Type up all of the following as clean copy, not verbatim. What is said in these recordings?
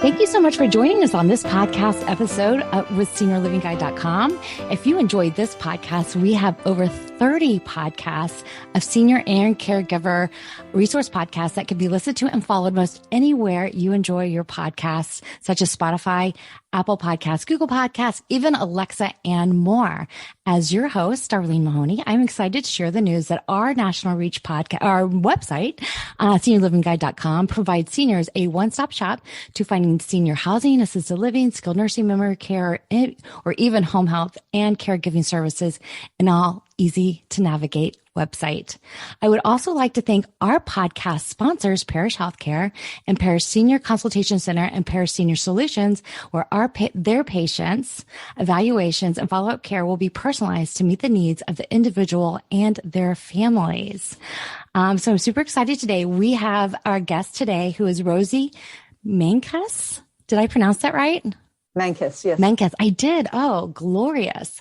Thank you so much for joining us on this podcast episode with SeniorLivingGuide.com. If you enjoyed this podcast, we have over 30 podcasts of senior and caregiver resource podcasts that can be listened to and followed most anywhere you enjoy your podcasts, such as Spotify, Apple Podcasts, Google Podcasts, even Alexa, and more. As your host, Darlene Mahoney, I'm excited to share the news that our national reach podcast, our website, SeniorLivingGuide.com, provides seniors a one-stop shop to finding senior housing, assisted living, skilled nursing, memory care, or even home health and caregiving services in all easy to navigate website. I would also like to thank our podcast sponsors, Parish Healthcare and Parish Senior Consultation Center and Parish Senior Solutions, where their patients, evaluations, and follow-up care will be personalized to meet the needs of the individual and their families. So I'm super excited today. We have our guest today, who is Rosie Menkes. Did I pronounce that right? Menkes, yes. Menkes, I did. Oh, glorious.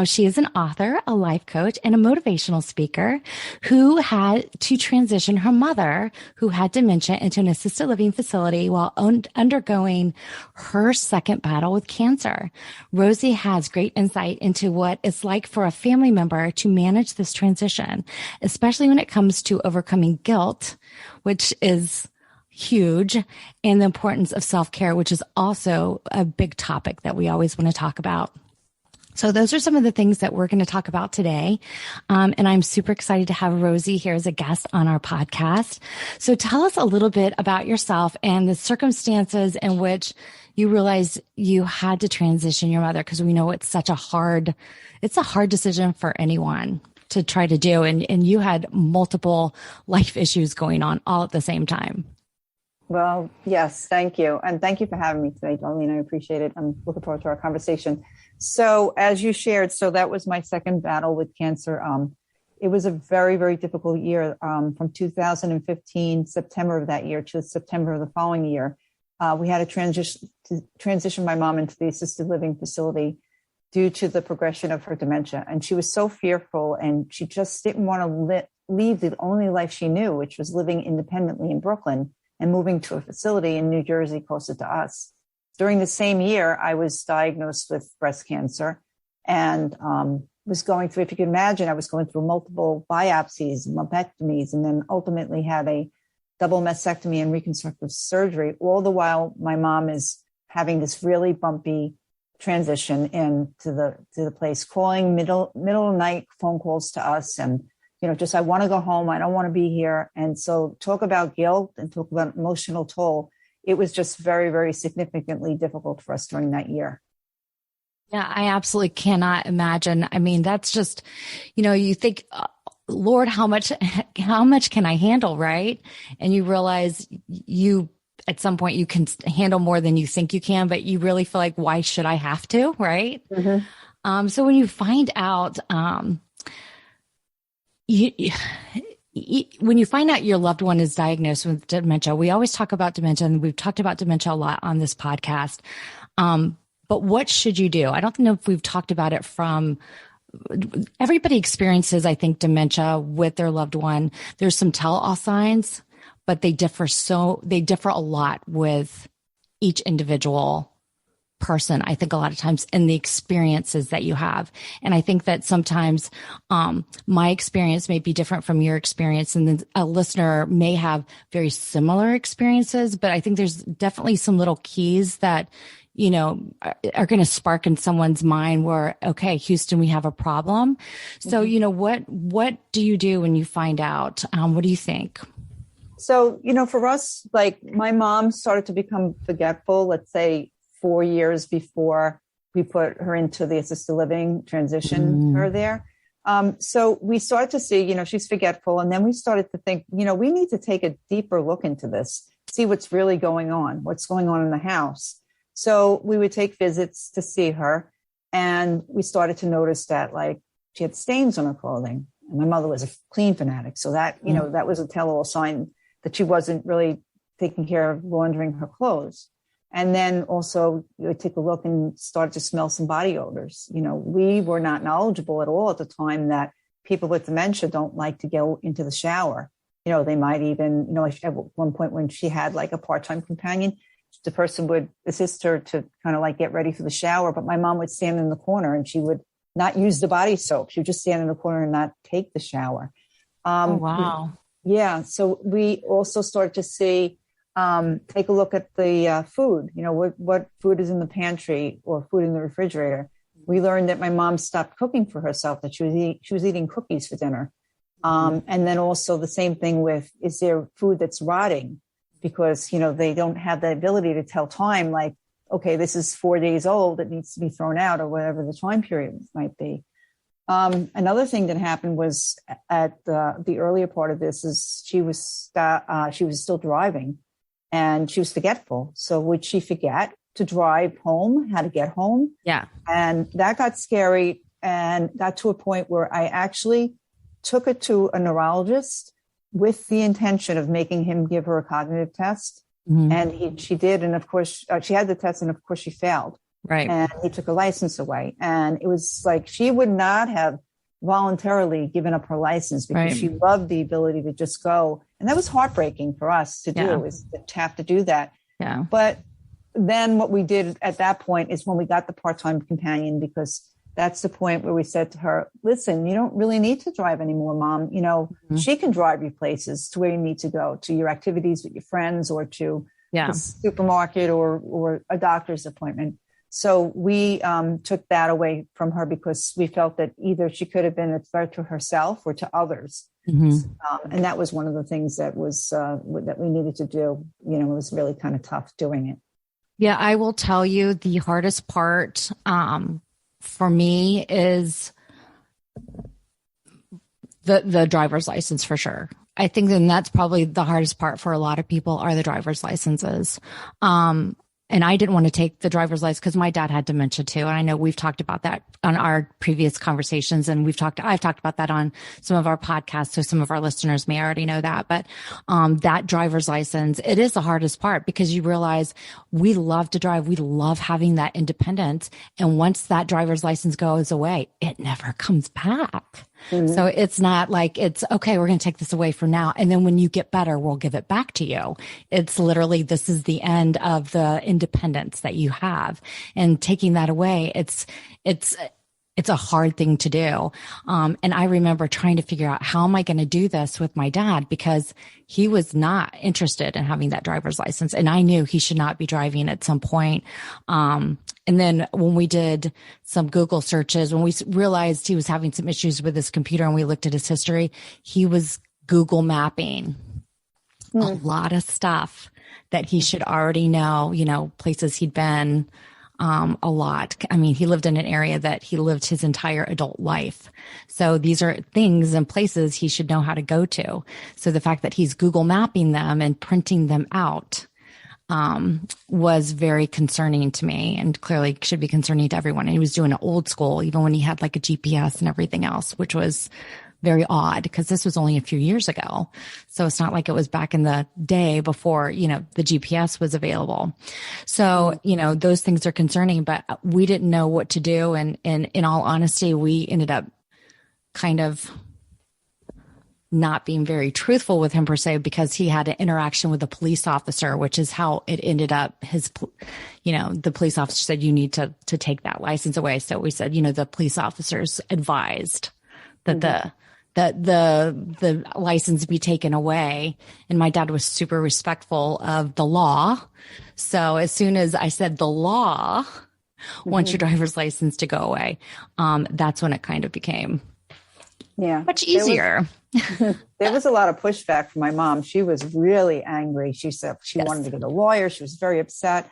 She is an author, a life coach, and a motivational speaker who had to transition her mother, who had dementia, into an assisted living facility while undergoing her second battle with cancer. Rosie has great insight into what it's like for a family member to manage this transition, especially when it comes to overcoming guilt, which is huge, and the importance of self-care, which is also a big topic that we always want to talk about. So those are some of the things that we're going to talk about today. And I'm super excited to have Rosie here as a guest on our podcast. So tell us a little bit about yourself and the circumstances in which you realized you had to transition your mother, because we know it's a hard decision for anyone to try to do. And you had multiple life issues going on all at the same time. Well, yes, thank you. And thank you for having me today, Darlene. I appreciate it. I'm looking forward to our conversation. So as you shared, so that was my second battle with cancer. It was a very, very difficult year from 2015, September of that year to September of the following year. We had to transition my mom into the assisted living facility due to the progression of her dementia. And she was so fearful, and she just didn't want to leave the only life she knew, which was living independently in Brooklyn and moving to a facility in New Jersey closer to us. During the same year, I was diagnosed with breast cancer and was going through, if you can imagine, I was going through multiple biopsies, lumpectomies, and then ultimately had a double mastectomy and reconstructive surgery. All the while, my mom is having this really bumpy transition into the place, calling middle of night phone calls to us, and just, I want to go home. I don't want to be here. And so talk about guilt and talk about emotional toll. It was just very, very significantly difficult for us during that year. Yeah, I absolutely cannot imagine. I mean, that's just, you think, Lord, how much can I handle? Right. And you realize at some point you can handle more than you think you can, but you really feel like, why should I have to? Right. Mm-hmm. So when you find out, when you find out your loved one is diagnosed with dementia, we always talk about dementia, and we've talked about dementia a lot on this podcast. But what should you do? I don't know if we've talked about it from everybody experiences, I think, dementia with their loved one. There's some tell-all signs, but they differ a lot with each individual person, I think, a lot of times, in the experiences that you have. And I think that sometimes my experience may be different from your experience, and then a listener may have very similar experiences, but I think there's definitely some little keys that are going to spark in someone's mind where, okay, Houston, we have a problem. So, what do you do when you find out? What do you think? So, for us, like, my mom started to become forgetful, let's say 4 years before we put her into the assisted living, transition her there. So we started to see, she's forgetful. And then we started to think, we need to take a deeper look into this, see what's really going on, what's going on in the house. So we would take visits to see her. And we started to notice that, like, she had stains on her clothing. And my mother was a clean fanatic. So that, that was a tell-all sign that she wasn't really taking care of laundering her clothes. And then also you would take a look and start to smell some body odors. We were not knowledgeable at all at the time that people with dementia don't like to go into the shower. They might even, at one point when she had like a part-time companion, the person would assist her to kind of like get ready for the shower, but my mom would stand in the corner and she would not use the body soap. She would just stand in the corner and not take the shower. Oh, wow. Yeah. So we also started to see, take a look at the food, what food is in the pantry or food in the refrigerator. We learned that my mom stopped cooking for herself, that she was eating cookies for dinner. And then also the same thing with, is there food that's rotting? Because, they don't have the ability to tell time, like, okay, this is 4 days old, it needs to be thrown out, or whatever the time period might be. Another thing that happened was at the earlier part of this is she was still driving and she was forgetful. So would she forget to drive home, how to get home? Yeah. And that got scary and got to a point where I actually took it to a neurologist with the intention of making him give her a cognitive test. Mm-hmm. And she did. And of course, she had the test and of course she failed. Right. And he took her license away. And it was like, she would not have voluntarily given up her license because she loved the ability to just go. And that was heartbreaking for us to do, is to have to do that. Yeah. But then what we did at that point is when we got the part-time companion, because that's the point where we said to her, listen, you don't really need to drive anymore, Mom. She can drive you places to where you need to go, to your activities with your friends or to the supermarket or a doctor's appointment. So we took that away from her because we felt that either she could have been a threat to herself or to others. Mm-hmm. And that was one of the things that was that we needed to do. It was really kind of tough doing it. Yeah, I will tell you the hardest part for me is the driver's license for sure. I think then that's probably the hardest part for a lot of people are the driver's licenses. And I didn't want to take the driver's license because my dad had dementia too. And I know we've talked about that on our previous conversations, and I've talked about that on some of our podcasts. So some of our listeners may already know that, but, that driver's license, it is the hardest part because you realize we love to drive. We love having that independence. And once that driver's license goes away, it never comes back. Mm-hmm. So it's not like it's okay, we're going to take this away for now. And then when you get better, we'll give it back to you. It's literally, this is the end of the independence that you have, and taking that away. It's a hard thing to do. And I remember trying to figure out how am I going to do this with my dad, because he was not interested in having that driver's license. And I knew he should not be driving at some point. And then when we did some Google searches, when we realized he was having some issues with his computer and we looked at his history, he was Google mapping a lot of stuff that he should already know, places he'd been, a lot. I mean, he lived in an area that he lived his entire adult life. So these are things and places he should know how to go to. So the fact that he's Google mapping them and printing them out, was very concerning to me, and clearly should be concerning to everyone. And he was doing it old school, even when he had like a GPS and everything else, which was very odd because this was only a few years ago. So it's not like it was back in the day before, the GPS was available. So, those things are concerning, but we didn't know what to do. And in all honesty, we ended up kind of not being very truthful with him per se, because he had an interaction with a police officer, which is how it ended up. The police officer said, you need to take that license away. So we said, the police officers advised that the license be taken away. And my dad was super respectful of the law. So as soon as I said the law wants your driver's license to go away, that's when it kind of became much easier. There was a lot of pushback from my mom. She was really angry. She said she wanted to get a lawyer. She was very upset.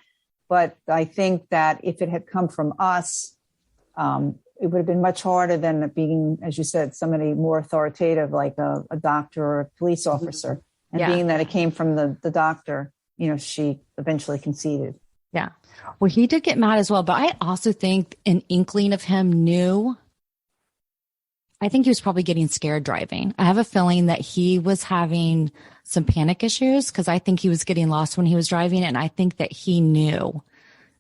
But I think that if it had come from us, it would have been much harder than being, as you said, somebody more authoritative, like a doctor or a police officer. And being that it came from the doctor, she eventually conceded. Yeah. Well, he did get mad as well. But I also think an inkling of him knew. I think he was probably getting scared driving. I have a feeling that he was having some panic issues because I think he was getting lost when he was driving. And I think that he knew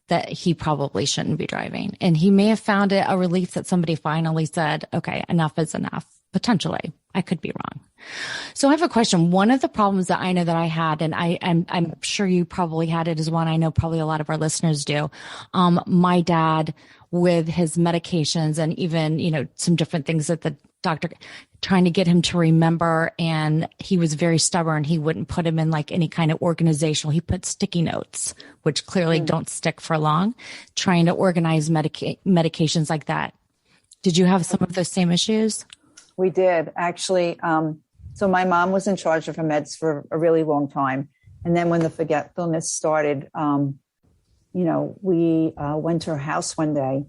that he probably shouldn't be driving. And he may have found it a relief that somebody finally said, okay, enough is enough. Potentially. I could be wrong. So I have a question. One of the problems that I know that I had, and I'm sure you probably had it as one. I know probably a lot of our listeners do. My dad with his medications and even, some different things that the doctor trying to get him to remember. And he was very stubborn. He wouldn't put him in like any kind of organizational. He put sticky notes, which clearly don't stick for long, trying to organize medications like that. Did you have some of those same issues? We did actually. So my mom was in charge of her meds for a really long time. And then when the forgetfulness started, we went to her house one day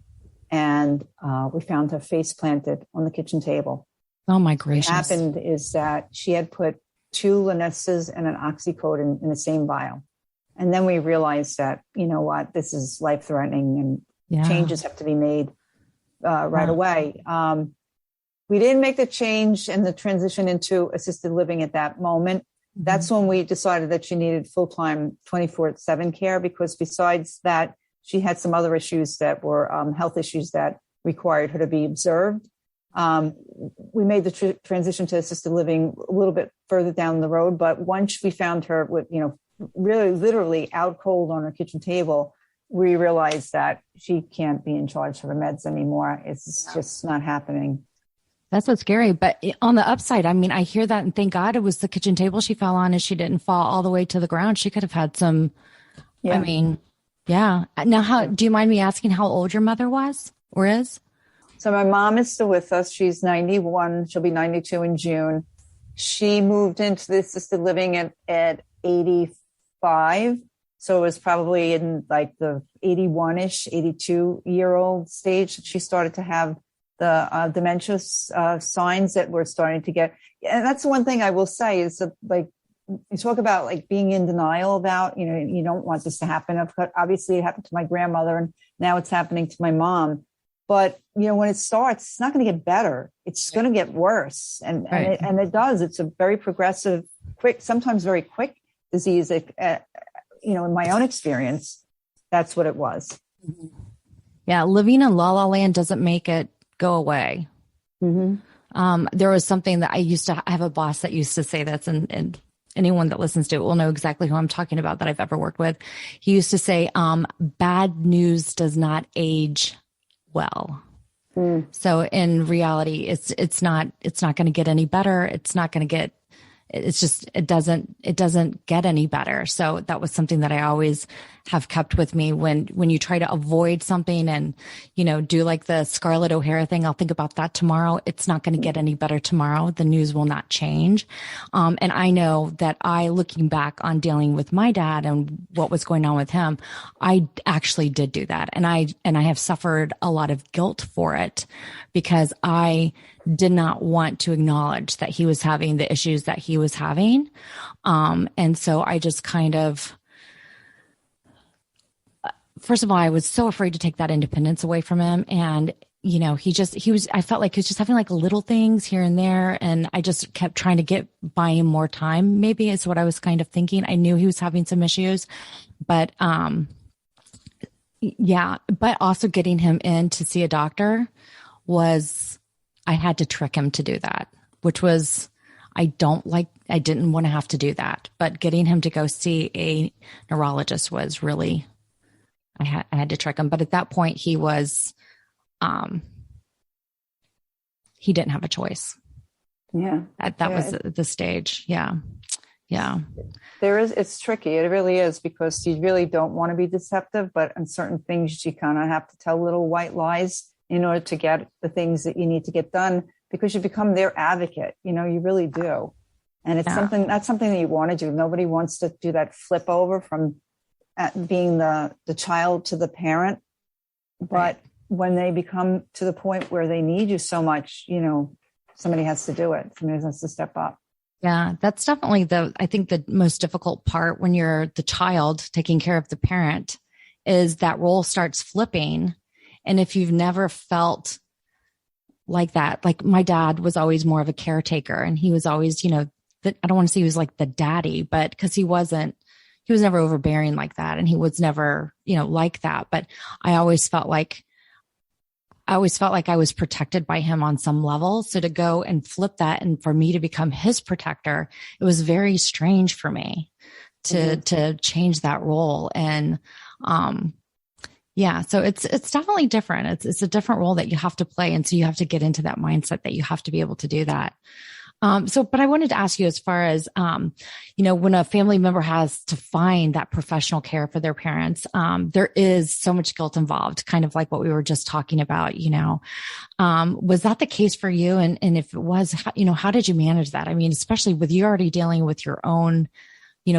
and we found her face planted on the kitchen table. Oh my gracious. What happened is that she had put 2 Linesses and an Oxycodone in the same vial. And then we realized that, this is life-threatening and changes have to be made right away. We didn't make the change and the transition into assisted living at that moment. That's when we decided that she needed full-time 24/7 care, because besides that, she had some other issues that were health issues that required her to be observed. We made the transition to assisted living a little bit further down the road. But once we found her with, really literally out cold on her kitchen table, we realized that she can't be in charge of her meds anymore. It's just not happening. That's what's scary. But on the upside, I hear that and thank God it was the kitchen table she fell on and she didn't fall all the way to the ground. She could have had some, Now, do you mind me asking how old your mother was or is? So my mom is still with us. She's 91. She'll be 92 in June. She moved into the assisted living at 85. So it was probably in like the 81-ish, 82-year-old stage that she started to have the dementia signs that we're starting to get. And that's the one thing I will say is that, like, you talk about like being in denial about, you don't want this to happen. Obviously it happened to my grandmother and now it's happening to my mom. But, when it starts, it's not going to get better. It's going to get worse. And it does. It's a very progressive, quick, sometimes very quick disease. In my own experience, that's what it was. Yeah. Living in La La Land doesn't make it go away. There was something that I have a boss that used to say this, and anyone that listens to it will know exactly who I'm talking about that I've ever worked with. He used to say, bad news does not age well. So in reality, it's not going to get any better. It's not going to get, it doesn't get any better. So that was something that I always have kept with me when you try to avoid something and, do like the Scarlett O'Hara thing. I'll think about that tomorrow. It's not going to get any better tomorrow. The news will not change. And I know that looking back on dealing with my dad and what was going on with him, I actually did do that. And I have suffered a lot of guilt for it because I did not want to acknowledge that he was having the issues that he was having. And so I just kind of, first of all, I was so afraid to take that independence away from him. And, I felt like he was just having like little things here and there. And I just kept trying to get by him more time, maybe is what I was kind of thinking. I knew he was having some issues, but, but also getting him in to see a doctor I had to trick him to do that, which was, I didn't want to have to do that, but getting him to go see a neurologist was really, I had to trick him. But at that point he was, he didn't have a choice. Yeah. That was the stage. Yeah. Yeah. It's tricky. It really is, because you really don't want to be deceptive, but on certain things you kind of have to tell little white lies in order to get the things that you need to get done, because you become their advocate. You really do. And it's that's something that you want to do. Nobody wants to do that flip over from being the child to the parent. But when they become to the point where they need you so much, somebody has to do it. Somebody has to step up. Yeah, that's definitely I think the most difficult part when you're the child taking care of the parent is that role starts flipping. And if you've never felt like that, like my dad was always more of a caretaker, and he was always, I don't want to say he was like the daddy, but because he was never overbearing like that. And he was never, like that. But I always felt like I always felt like I was protected by him on some level. So to go and flip that and for me to become his protector, it was very strange for me to change that role. And, yeah, so it's definitely different. It's a different role that you have to play. And so you have to get into that mindset that you have to be able to do that. But I wanted to ask you as far as, when a family member has to find that professional care for their parents, there is so much guilt involved, kind of like what we were just talking about, was that the case for you? And if it was, how did you manage that? I mean, especially with you already dealing with your own,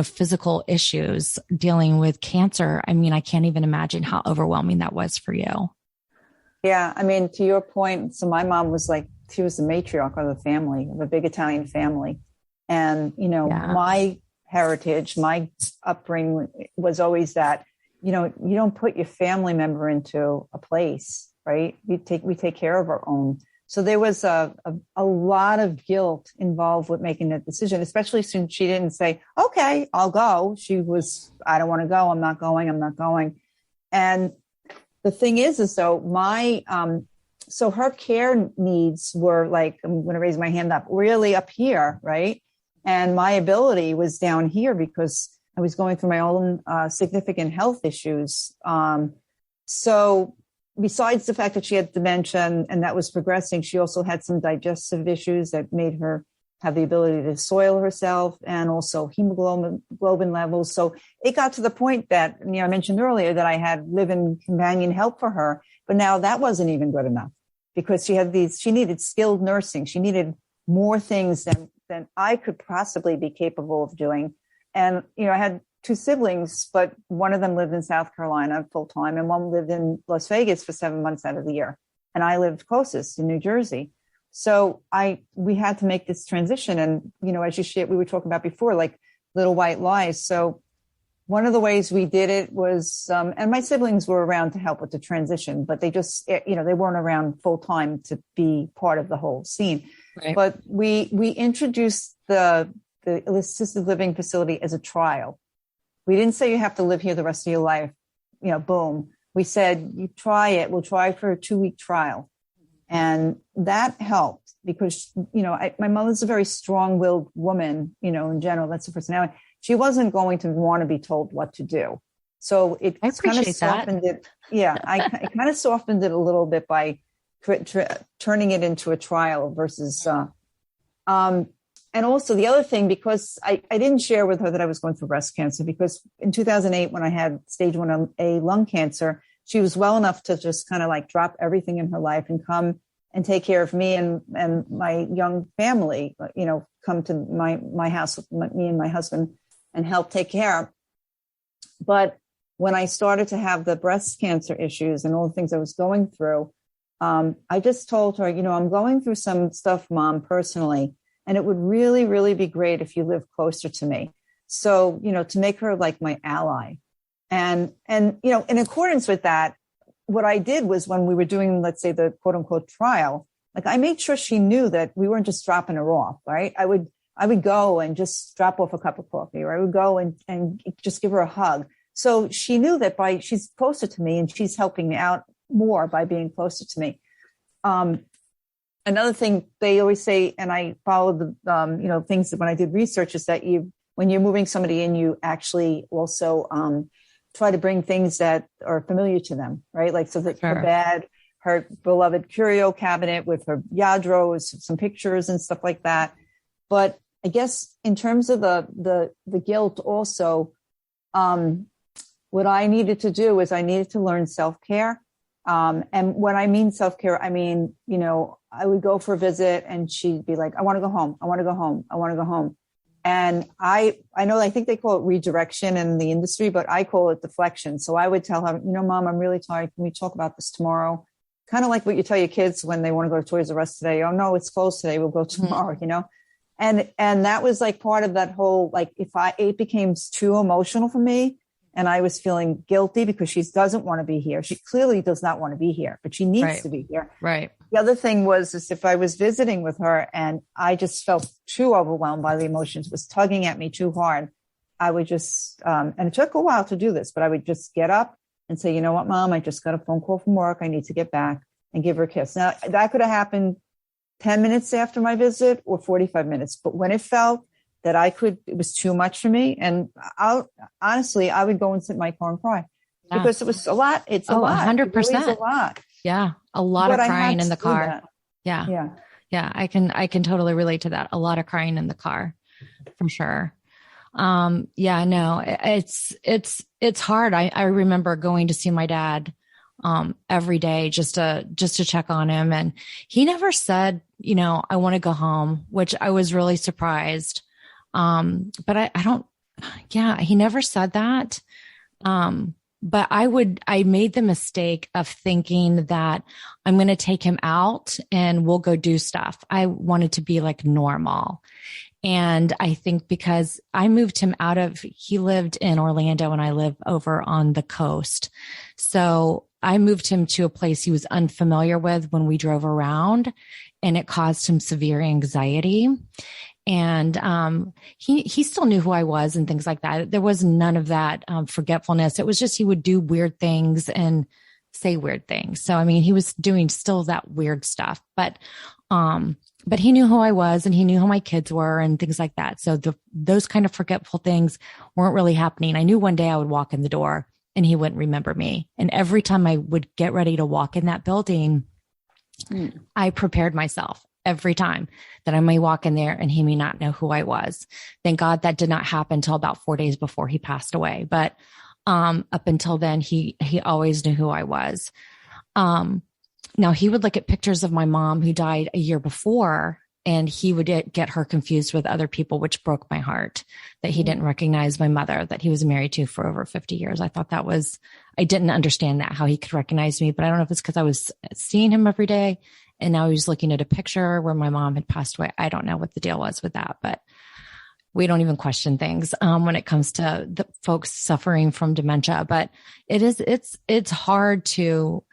physical issues, dealing with cancer. I mean, I can't even imagine how overwhelming that was for you. Yeah. I mean, to your point, so my mom was she was the matriarch of the family, of a big Italian family. And, my heritage, my upbringing was always that, you don't put your family member into a place, right? We take care of our own. So there was a lot of guilt involved with making that decision, especially since she didn't say, okay, I'll go. She was, I don't want to go. I'm not going. And the thing is though, so her care needs were I'm going to raise my hand up, really up here, right? And my ability was down here because I was going through my own significant health issues. So besides the fact that she had dementia and that was progressing, she also had some digestive issues that made her have the ability to soil herself and also hemoglobin levels. So it got to the point that, I mentioned earlier that I had live-in companion help for her, but now that wasn't even good enough because she needed skilled nursing. She needed more things than I could possibly be capable of doing. And, I had 2 siblings, but one of them lived in South Carolina full time and one lived in Las Vegas for 7 months out of the year. And I lived closest in New Jersey. So we had to make this transition. And, as we were talking about before, little white lies. So one of the ways we did it was, and my siblings were around to help with the transition, but they just, they weren't around full time to be part of the whole scene. Right. But we introduced the assisted living facility as a trial. We didn't say you have to live here the rest of your life, boom. We said, you try it. We'll try for a 2-week trial. And that helped because, my mother's a very strong-willed woman, in general, that's her personality. She wasn't going to want to be told what to do. So it kind of softened it. Yeah, I kind of softened it a little bit by turning it into a trial versus, and also the other thing, because I didn't share with her that I was going through breast cancer, because in 2008, when I had stage 1A lung cancer, she was well enough to just kind of drop everything in her life and come and take care of me and my young family, come to my house with me and my husband and help take care. But when I started to have the breast cancer issues and all the things I was going through, I just told her, I'm going through some stuff, Mom, personally. And it would really, really be great if you lived closer to me. So, to make her like my ally. And, in accordance with that, what I did was when we were doing, let's say, the quote unquote trial, I made sure she knew that we weren't just dropping her off, right? I would go and just drop off a cup of coffee, or I would go and just give her a hug. So she knew that she's closer to me and she's helping me out more by being closer to me. Another thing they always say, and I follow the, things that when I did research, is that when you're moving somebody in, you actually also try to bring things that are familiar to them, right? So that her bed, her beloved curio cabinet with her yadros, some pictures and stuff like that. But I guess in terms of the guilt also, what I needed to do is I needed to learn self-care. And when I mean self-care, I mean, I would go for a visit and she'd be like, I want to go home. I want to go home. I want to go home. And I think they call it redirection in the industry, but I call it deflection. So I would tell her, Mom, I'm really tired. Can we talk about this tomorrow? Kind of like what you tell your kids when they want to go to Toys R Us today. Oh no, it's closed today. We'll go tomorrow, And that was part of that whole, it became too emotional for me. And I was feeling guilty because she doesn't want to be here. She clearly does not want to be here, but she needs to be here. Right. The other thing was if I was visiting with her and I just felt too overwhelmed by the emotions, was tugging at me too hard, I would just, and it took a while to do this, but I would just get up and say, you know what, Mom, I just got a phone call from work. I need to get back. and give her a kiss. Now, that could have happened 10 minutes after my visit or 45 minutes. But when it felt that it was too much for me. And honestly, I would go and sit in my car and cry because it was a lot. It's a lot. 100%. It really is a lot. Yeah. A lot of crying in the car. Yeah. Yeah. Yeah. I can totally relate to that. A lot of crying in the car for sure. Yeah, no, it's hard. I remember going to see my dad, every day just to check on him. And he never said, I want to go home, which I was really surprised. But he never said that. But I made the mistake of thinking that I'm going to take him out and we'll go do stuff. I wanted to be like normal. And I think because I moved him he lived in Orlando and I live over on the coast. So I moved him to a place he was unfamiliar with when we drove around, and it caused him severe anxiety. And he still knew who I was and things like that. There was none of that forgetfulness. It was just he would do weird things and say weird things. So, I mean, he was doing still that weird stuff, but he knew who I was and he knew who my kids were and things like that. So those kind of forgetful things weren't really happening. I knew one day I would walk in the door and he wouldn't remember me. And every time I would get ready to walk in that building, I prepared myself every time that I may walk in there and he may not know who I was. Thank God that did not happen until about 4 days before he passed away. But up until then, he always knew who I was. Now he would look at pictures of my mom who died a year before, and he would get her confused with other people, which broke my heart that he didn't recognize my mother that he was married to for over 50 years. I thought I didn't understand that, how he could recognize me, but I don't know if it's because I was seeing him every day and now he was looking at a picture where my mom had passed away. I don't know what the deal was with that, but we don't even question things when it comes to the folks suffering from dementia. But it's hard to,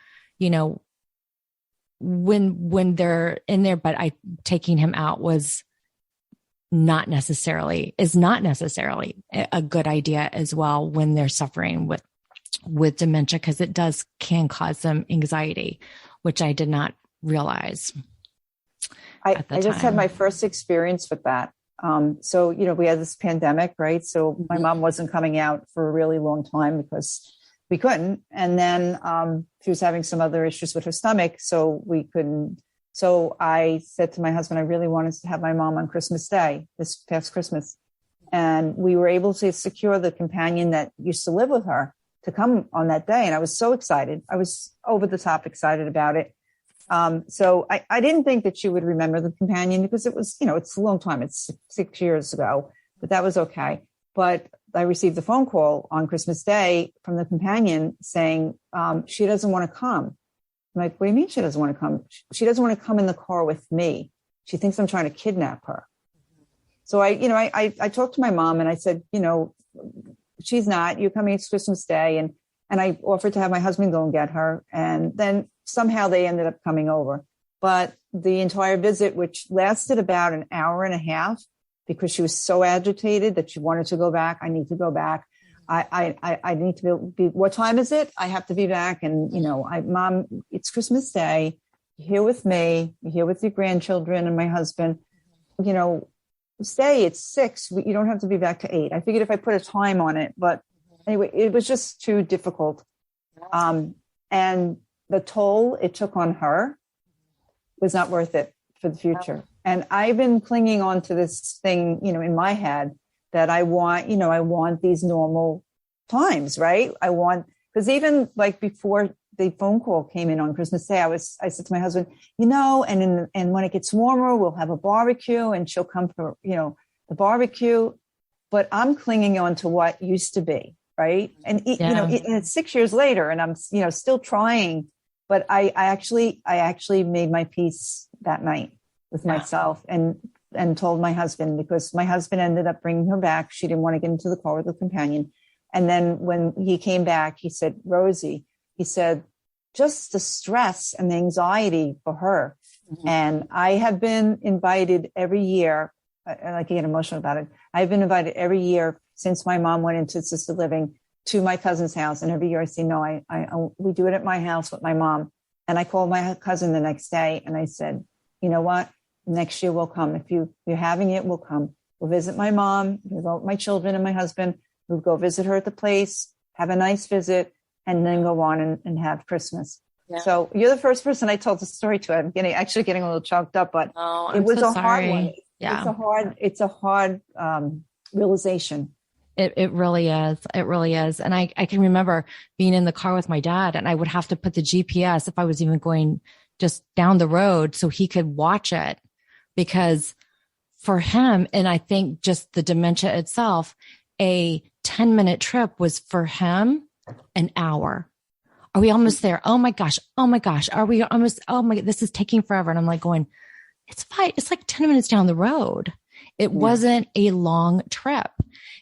when they're in there, but taking him out is not necessarily a good idea as well when they're suffering with dementia, because it can cause them anxiety, which I did not realize. I just had my first experience with that. So, we had this pandemic, right? So my mom wasn't coming out for a really long time because we couldn't. And then she was having some other issues with her stomach, so we couldn't. So I said to my husband, I really wanted to have my mom on Christmas Day, this past Christmas. And we were able to secure the companion that used to live with her to come on that day. And I was so excited. I was over the top excited about it. So I didn't think that she would remember the companion because it was, it's a long time. It's 6 years ago, but that was okay. But I received a phone call on Christmas Day from the companion saying, she doesn't want to come. I'm like, what do you mean she doesn't want to come? She doesn't want to come in the car with me. She thinks I'm trying to kidnap her. So I talked to my mom and I said, she's not, you're coming, it's Christmas Day. And I offered to have my husband go and get her. And then somehow they ended up coming over. But the entire visit, which lasted about an hour and a half, because she was so agitated that she wanted to go back. I need to go back. I need to be, what time is it? I have to be back. And, Mom, it's Christmas Day. You're here with me. You're here with your grandchildren and my husband. Stay, it's 6. You don't have to be back to 8. I figured if I put a time on it, but anyway, it was just too difficult. And the toll it took on her was not worth it for the future. And I've been clinging on to this thing, in my head that I want these normal times, right? Because even like before the phone call came in on Christmas Day, I said to my husband, and when it gets warmer, we'll have a barbecue and she'll come for, the barbecue. But I'm clinging on to what used to be, right? And, and it's 6 years later and I'm, still trying, but I actually made my peace that night with myself and told my husband, because my husband ended up bringing her back. She didn't want to get into the car with a companion. And then when he came back, he said, Rosie, he said, just the stress and the anxiety for her. Mm-hmm. And I have been invited every year, and I can get emotional about it. I've been invited every year since my mom went into assisted living to my cousin's house. And every year I say, no, we do it at my house with my mom. And I called my cousin the next day and I said, you know what? Next year we'll come. If you're having it, we'll come. We'll visit my mom, we'll go with my children and my husband. We'll go visit her at the place, have a nice visit, and then go on and have Christmas. Yeah. So you're the first person I told the story to. I'm actually getting a little choked up, but it was a hard one. Yeah. It's a hard realization. It really is. It really is. And I can remember being in the car with my dad, and I would have to put the GPS if I was even going just down the road so he could watch it, because for him, and I think just the dementia itself, a 10-minute trip was for him an hour. Are we almost there? Oh my gosh. Oh my gosh. Are we almost? Oh my, this is taking forever. And I'm like going, it's fine. It's like 10 minutes down the road. It wasn't a long trip.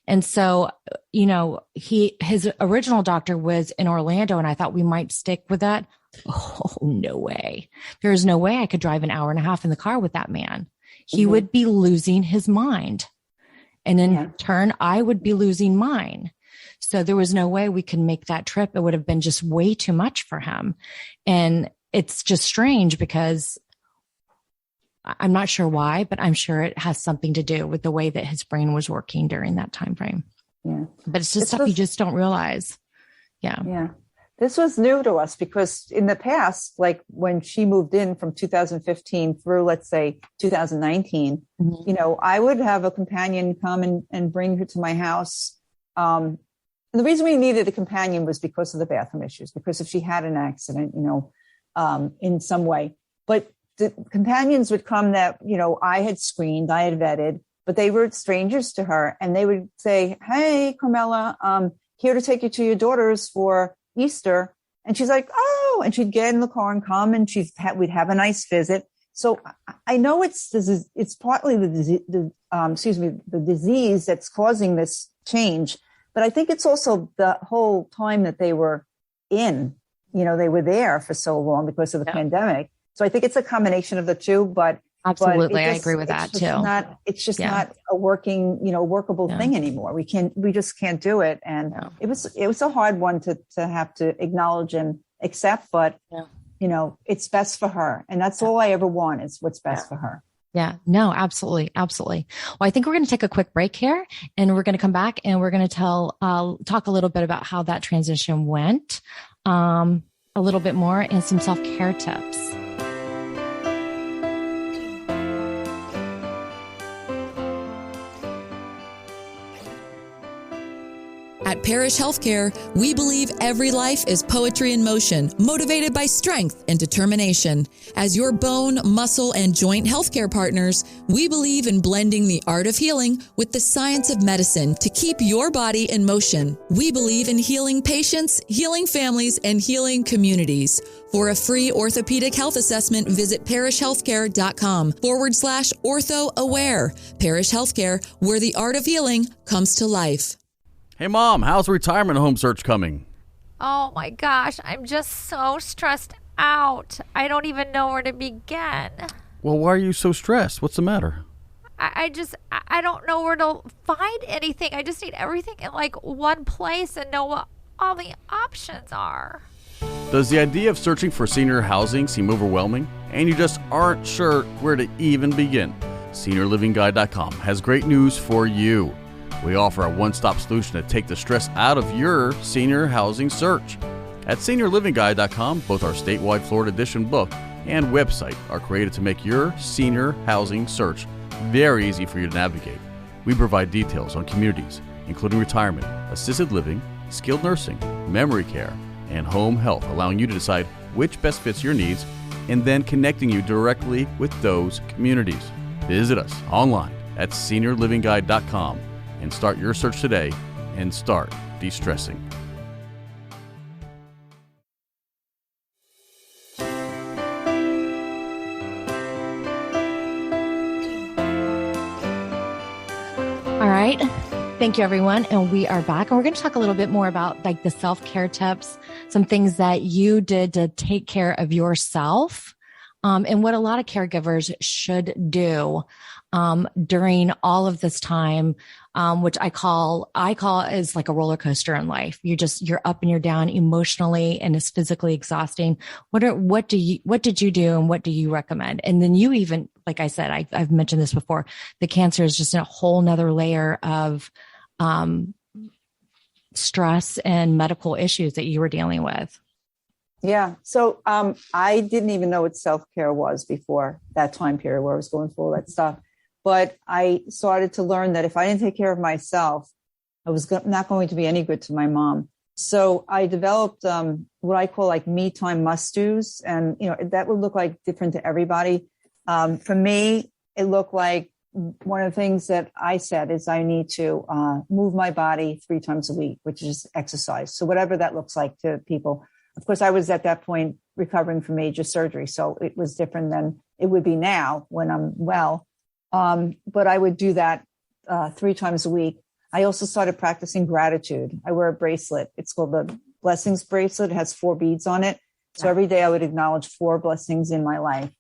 And so, you know, his original doctor was in Orlando, and I thought we might stick with that. Oh, no way. There's no way I could drive an hour and a half in the car with that man. He would be losing his mind. And in turn, I would be losing mine. So there was no way we could make that trip. It would have been just way too much for him. And it's just strange because I'm not sure why, but I'm sure it has something to do with the way that his brain was working during that time frame. Yeah. But it's just stuff you just don't realize. Yeah. Yeah. This was new to us because in the past, like when she moved in from 2015 through, let's say 2019, you know, I would have a companion come and bring her to my house. And the reason we needed a companion was because of the bathroom issues, because if she had an accident, you know, in some way, but the companions would come that, you know, I had screened, I had vetted, but they were strangers to her. And they would say, hey, Carmela, here to take you to your daughters for Easter. And she's like, oh, and she'd get in the car and come, and we'd have a nice visit. So I know it's partly the disease that's causing this change, but I think it's also the whole time that they were in, you know, they were there for so long because of the pandemic. So I think it's a combination of the two, but absolutely, I agree with that too. It's just not a workable thing anymore. We just can't do it. And it was a hard one to have to acknowledge and accept, but you know, it's best for her. And that's all I ever want is what's best for her. Yeah, no, absolutely. Absolutely. Well, I think we're going to take a quick break here, and we're going to come back and we're going to talk a little bit about how that transition went, a little bit more, and some self-care tips. At Parish Healthcare, we believe every life is poetry in motion, motivated by strength and determination. As your bone, muscle, and joint healthcare partners, we believe in blending the art of healing with the science of medicine to keep your body in motion. We believe in healing patients, healing families, and healing communities. For a free orthopedic health assessment, visit parishhealthcare.com/orthoaware. Parish Healthcare, where the art of healing comes to life. Hey, Mom, how's the retirement home search coming? Oh, my gosh. I'm just so stressed out. I don't even know where to begin. Well, why are you so stressed? What's the matter? I don't know where to find anything. I just need everything in like one place and know what all the options are. Does the idea of searching for senior housing seem overwhelming and you just aren't sure where to even begin? SeniorLivingGuide.com has great news for you. We offer a one-stop solution to take the stress out of your senior housing search. At SeniorLivingGuide.com, both our statewide Florida edition book and website are created to make your senior housing search very easy for you to navigate. We provide details on communities, including retirement, assisted living, skilled nursing, memory care, and home health, allowing you to decide which best fits your needs and then connecting you directly with those communities. Visit us online at SeniorLivingGuide.com and start your search today and start de-stressing. All right. Thank you, everyone. And we are back, and we're going to talk a little bit more about like the self-care tips, some things that you did to take care of yourself, and what a lot of caregivers should do. during all of this time, which I call is like a roller coaster in life. You're up and you're down emotionally, and it's physically exhausting. What did you do, and what do you recommend? And then you even, like I said, I've mentioned this before, the cancer is just a whole nother layer of, stress and medical issues that you were dealing with. Yeah. So I didn't even know what self-care was before that time period where I was going through all that stuff. But I started to learn that if I didn't take care of myself, I was not going to be any good to my mom. So I developed what I call like me time must-dos. And, that would look like different to everybody. For me, it looked like one of the things that I said is I need to move my body 3 times a week, which is exercise. So whatever that looks like to people. Of course, I was at that point recovering from major surgery, so it was different than it would be now when I'm well. But I would do that 3 times a week. I also started practicing gratitude. I wear a bracelet. It's called the Blessings Bracelet. It has 4 beads on it. So every day I would acknowledge 4 blessings in my life.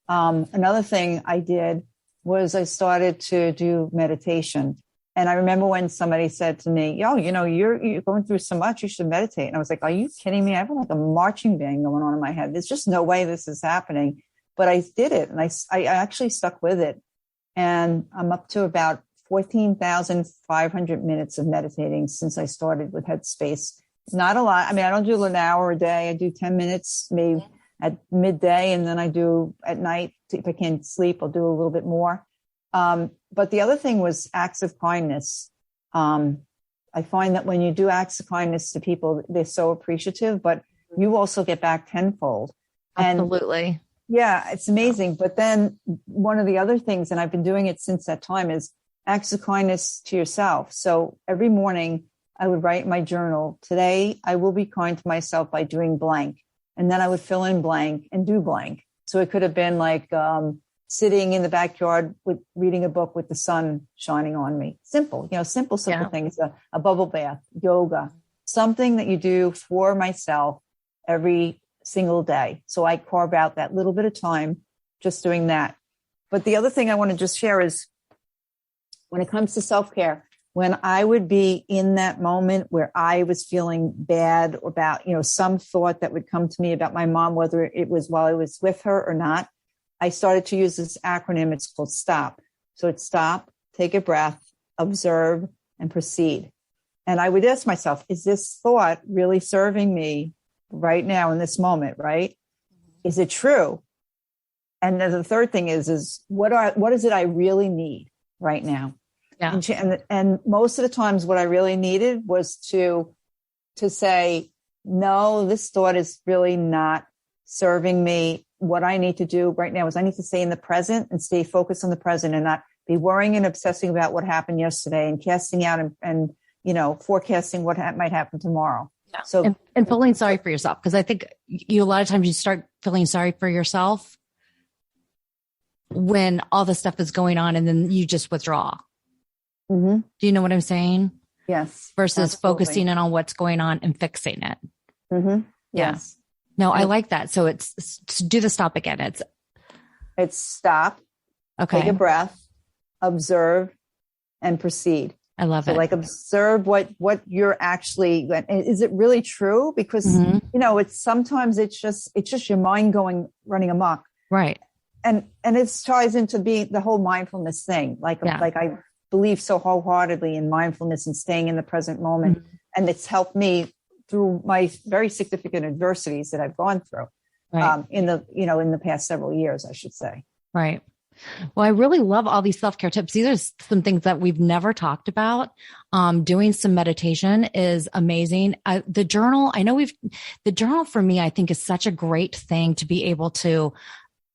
Another thing I did was I started to do meditation. And I remember when somebody said to me, you're going through so much, you should meditate. And I was like, are you kidding me? I have like a marching band going on in my head. There's just no way this is happening. But I did it. And I actually stuck with it. And I'm up to about 14,500 minutes of meditating since I started with Headspace. Not a lot. I mean, I don't do an hour a day. I do 10 minutes, maybe at midday. And then I do at night. If I can't sleep, I'll do a little bit more. But the other thing was acts of kindness. I find that when you do acts of kindness to people, they're so appreciative, but you also get back tenfold. Absolutely. Yeah, it's amazing. But then one of the other things, and I've been doing it since that time, is acts of kindness to yourself. So every morning I would write in my journal, today I will be kind to myself by doing blank. And then I would fill in blank and do blank. So it could have been like sitting in the backyard reading a book with the sun shining on me. Simple things, a bubble bath, yoga, something that you do for myself every single day. So I carve out that little bit of time just doing that. But the other thing I want to just share is when it comes to self-care, when I would be in that moment where I was feeling bad about, some thought that would come to me about my mom, whether it was while I was with her or not, I started to use this acronym. It's called STOP. So it's stop, take a breath, observe, and proceed. And I would ask myself, is this thought really serving me right now in this moment, right? Is it true? And then the third thing is what is it I really need right now? Yeah. And most of the times what I really needed was to say, no, this thought is really not serving me. What I need to do right now is I need to stay in the present and stay focused on the present and not be worrying and obsessing about what happened yesterday and casting out and forecasting what might happen tomorrow. Yeah. So and feeling sorry for yourself. Because I think a lot of times you start feeling sorry for yourself when all this stuff is going on and then you just withdraw. Mm-hmm. Do you know what I'm saying? Yes. Versus focusing in on what's going on and fixing it. Mm-hmm. Yeah. Yes. No, I like that. So it's do the stop again. It's stop. Okay. Take a breath, observe, and proceed. I love it. Like observe what you're actually, is it really true? Because, it's sometimes it's just your mind running amok. Right. And it ties into the whole mindfulness thing. Like I believe so wholeheartedly in mindfulness and staying in the present moment. Mm-hmm. And it's helped me through my very significant adversities that I've gone through in the past several years, I should say. Right. Well, I really love all these self-care tips. These are some things that we've never talked about. Doing some meditation is amazing. The journal, the journal for me, I think is such a great thing to be able to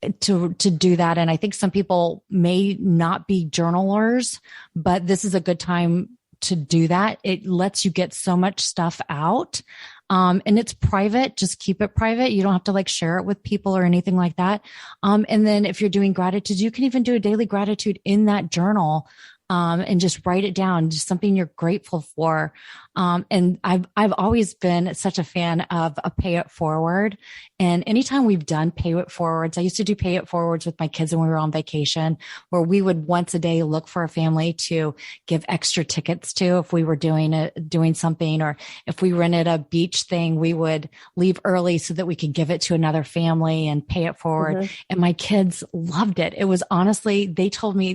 do that. And I think some people may not be journalers, but this is a good time to do that. It lets you get so much stuff out. And it's private. Just keep it private. You don't have to share it with people or anything like that. And then if you're doing gratitude, you can even do a daily gratitude in that journal. and just write it down, just something you're grateful for. And I've always been such a fan of a pay it forward. And anytime we've done pay it forwards, I used to do pay it forwards with my kids when we were on vacation, where we would once a day look for a family to give extra tickets to if we were doing something, or if we rented a beach thing, we would leave early so that we could give it to another family and pay it forward. Mm-hmm. And my kids loved it. It was honestly, they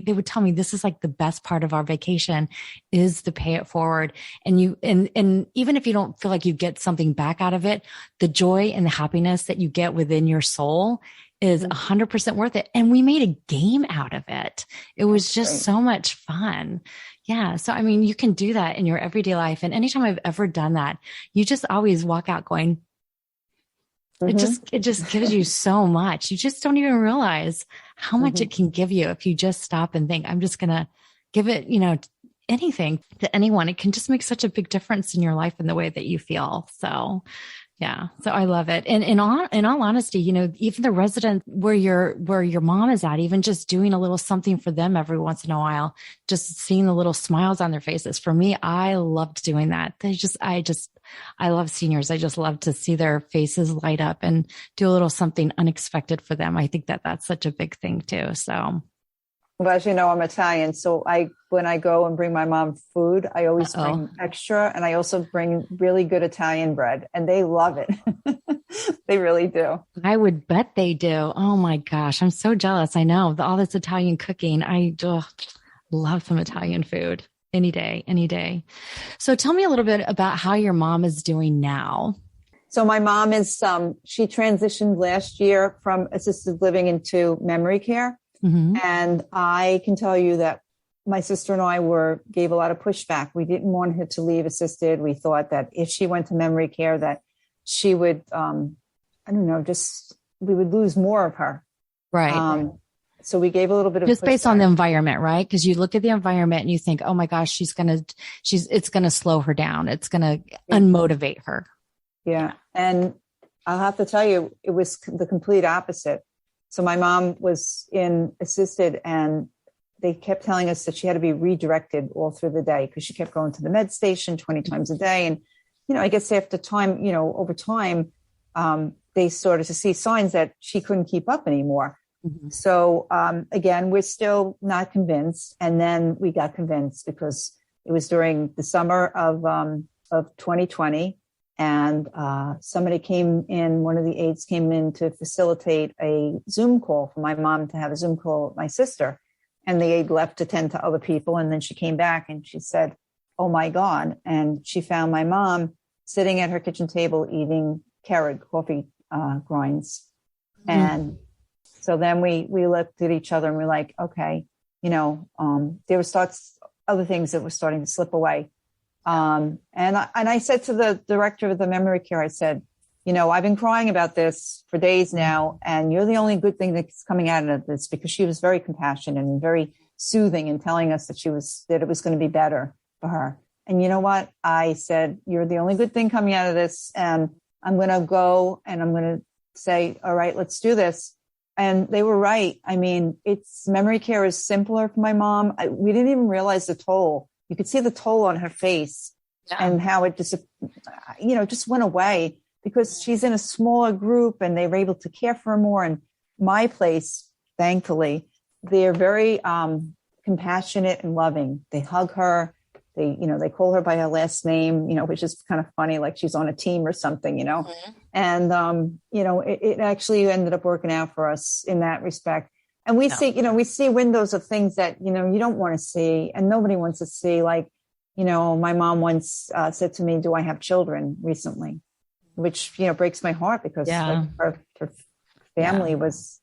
would tell me this is like the best part of our vacation is the pay it forward. And even if you don't feel like you get something back out of it, the joy and the happiness that you get within your soul is 100% worth it. And we made a game out of it. It was just so much fun. Yeah. So, I mean, you can do that in your everyday life. And anytime I've ever done that, you just always walk out going, it just gives you so much. You just don't even realize how much it can give you if you just stop and think, I'm just going to give it, anything to anyone. It can just make such a big difference in your life and the way that you feel. So yeah. So I love it. And in all honesty, even the resident where your mom is at, even just doing a little something for them every once in a while, just seeing the little smiles on their faces. For me, I loved doing that. I love seniors. I just love to see their faces light up and do a little something unexpected for them. I think that that's such a big thing too. So. Well, as you know, I'm Italian. So when I go and bring my mom food, I always bring extra, and I also bring really good Italian bread, and they love it. They really do. I would bet they do. Oh my gosh. I'm so jealous. I know all this Italian cooking. I love some Italian food any day, any day. So tell me a little bit about how your mom is doing now. So my mom is, she transitioned last year from assisted living into memory care. Mm-hmm. And I can tell you that my sister and I gave a lot of pushback. We didn't want her to leave assisted. We thought that if she went to memory care, that she would, we would lose more of her. Right. So we gave a little bit of just pushback. Based on the environment, right? Because you look at the environment and you think, oh my gosh, it's going to slow her down. It's going to unmotivate her. Yeah. And I'll have to tell you, it was the complete opposite. So my mom was in assisted, and they kept telling us that she had to be redirected all through the day because she kept going to the med station 20 times a day. And, I guess after time, over time, they started to see signs that she couldn't keep up anymore. Mm-hmm. So again, we're still not convinced. And then we got convinced because it was during the summer of 2020. And somebody came in, one of the aides came in to facilitate a Zoom call for my mom to have a Zoom call with my sister. And the aide left to tend to other people. And then she came back and she said, oh my God. And she found my mom sitting at her kitchen table eating Keurig coffee grinds. Mm-hmm. And so then we looked at each other and we're like, okay, there were other things that were starting to slip away. And I said to the director of the memory care, I said, I've been crying about this for days now, and you're the only good thing that's coming out of this, because she was very compassionate and very soothing and telling us that it was going to be better for her. And you know what? I said, you're the only good thing coming out of this. And I'm going to go and I'm going to say, all right, let's do this. And they were right. I mean, memory care is simpler for my mom. We didn't even realize the toll. You could see the toll on her face and how it just went away, because she's in a smaller group and they were able to care for her more. And my place, thankfully, they're very compassionate and loving. They hug her. They call her by her last name, which is kind of funny, like she's on a team or something, Mm-hmm. And, it actually ended up working out for us in that respect. And we see windows of things that, you don't want to see and nobody wants to see. Like, my mom once said to me, do I have children recently? Which, breaks my heart, because her family was,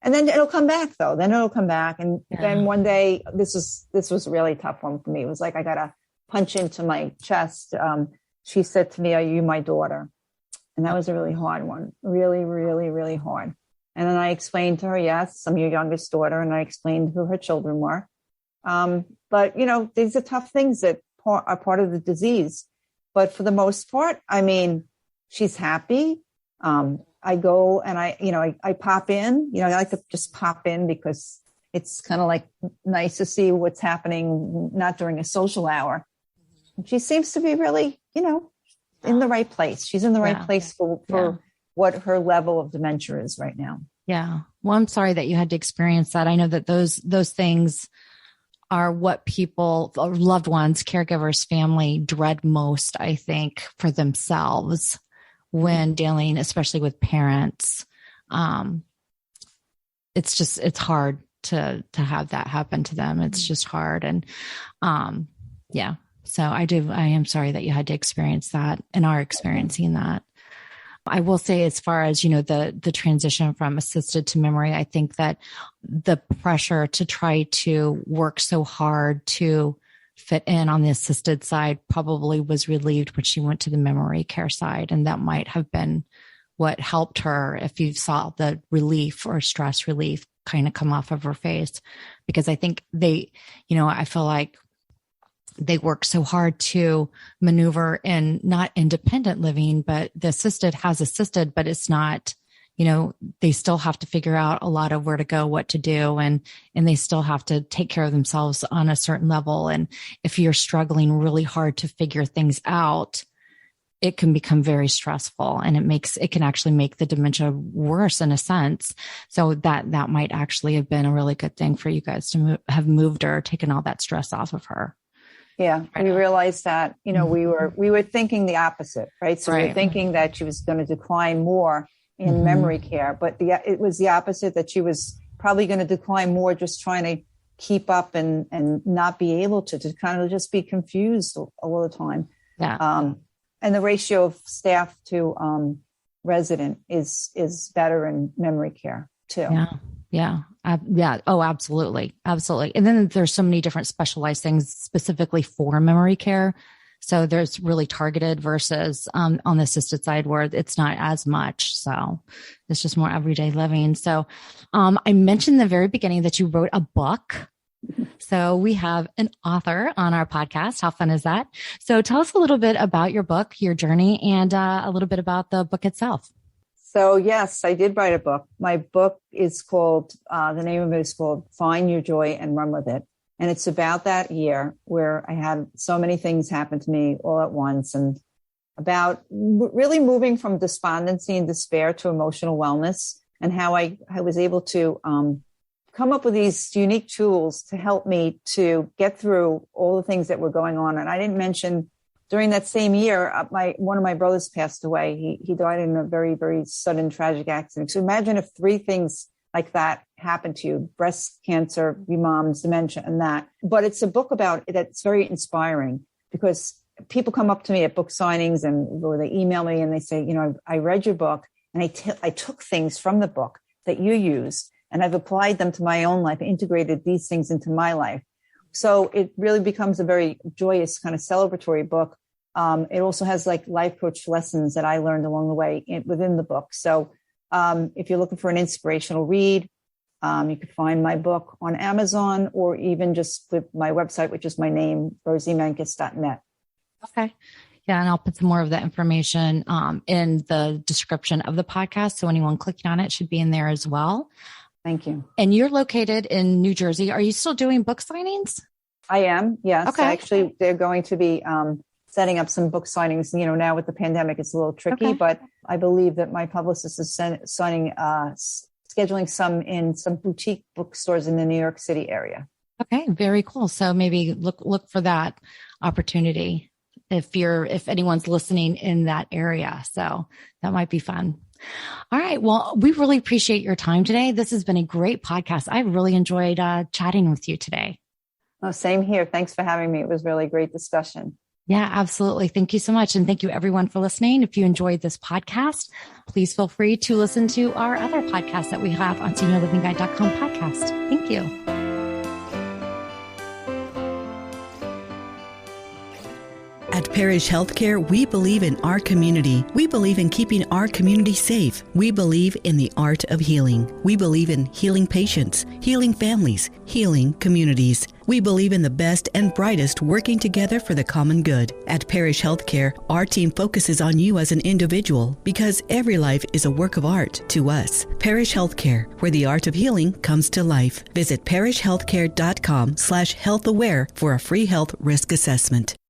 and then it'll come back though. Then it'll come back. And then one day, this was a really tough one for me. It was like, I got to punch into my chest. She said to me, are you my daughter? And that was a really hard one. Really, really, really hard. And then I explained to her, yes, I'm your youngest daughter. And I explained who her children were. But, these are tough things that are part of the disease. But for the most part, I mean, she's happy. I go and I pop in, I like to just pop in because, it's kind of like nice to see what's happening, not during a social hour. She seems to be really, in the right place. She's in the right place for what her level of dementia is right now. Yeah. Well, I'm sorry that you had to experience that. I know that those things are what people, loved ones, caregivers, family dread most, I think, for themselves when dealing, especially with parents. It's hard to have that happen to them. It's just hard. And, so I am sorry that you had to experience that and are experiencing that. I will say, as far as, the transition from assisted to memory, I think that the pressure to try to work so hard to fit in on the assisted side probably was relieved when she went to the memory care side. And that might have been what helped her, if you saw the relief or stress relief kind of come off of her face. Because I think I feel like they work so hard to maneuver in not independent living, but the assisted has assisted, but it's not, they still have to figure out a lot of where to go, what to do. And they still have to take care of themselves on a certain level. And if you're struggling really hard to figure things out, it can become very stressful, and it can actually make the dementia worse in a sense. So that might actually have been a really good thing for you guys to have moved her, taken all that stress off of her. Yeah, we realized that, we were thinking the opposite, right? So we were thinking that she was going to decline more in memory care, but it was the opposite, that she was probably going to decline more just trying to keep up and not be able to kind of just be confused all the time. Yeah. And the ratio of staff to resident is better in memory care too. Yeah. Oh, absolutely. Absolutely. And then there's so many different specialized things specifically for memory care. So there's really targeted versus on the assisted side where it's not as much. So it's just more everyday living. So I mentioned in the very beginning that you wrote a book. So we have an author on our podcast. How fun is that? So tell us a little bit about your book, your journey, and a little bit about the book itself. So yes, I did write a book. My book is called, the name of it is called Find Your Joy and Run With It. And it's about that year where I had so many things happen to me all at once, and about really moving from despondency and despair to emotional wellness, and how I was able to come up with these unique tools to help me to get through all the things that were going on. And I didn't mention, during that same year, one of my brothers passed away. He died in a very, very sudden, tragic accident. So imagine if 3 things like that happened to you: breast cancer, your mom's dementia, and that. But it's a book about that's very inspiring, because people come up to me at book signings or they email me and they say, I read your book and I took things from the book that you used and I've applied them to my own life, integrated these things into my life. So it really becomes a very joyous kind of celebratory book. It also has like life coach lessons that I learned along the way within the book. So if you're looking for an inspirational read, you could find my book on Amazon, or even just with my website, which is my name, rosiemankus.net. Okay. Yeah. And I'll put some more of that information in the description of the podcast. So anyone clicking on it should be in there as well. Thank you. And you're located in New Jersey. Are you still doing book signings? I am. Yes. Okay. Actually, they're going to be setting up some book signings. Now with the pandemic, it's a little tricky, but I believe that my publicist is scheduling some in some boutique bookstores in the New York City area. Okay. Very cool. So maybe look for that opportunity if anyone's listening in that area. So that might be fun. All right. Well, we really appreciate your time today. This has been a great podcast. I really enjoyed chatting with you today. Oh, same here. Thanks for having me. It was really a great discussion. Yeah, absolutely. Thank you so much. And thank you everyone for listening. If you enjoyed this podcast, please feel free to listen to our other podcasts that we have on SeniorLivingGuide.com podcast. Thank you. At Parish Healthcare, we believe in our community. We believe in keeping our community safe. We believe in the art of healing. We believe in healing patients, healing families, healing communities. We believe in the best and brightest working together for the common good. At Parish Healthcare, our team focuses on you as an individual because every life is a work of art to us. Parish Healthcare, where the art of healing comes to life. Visit parishhealthcare.com/healthaware for a free health risk assessment.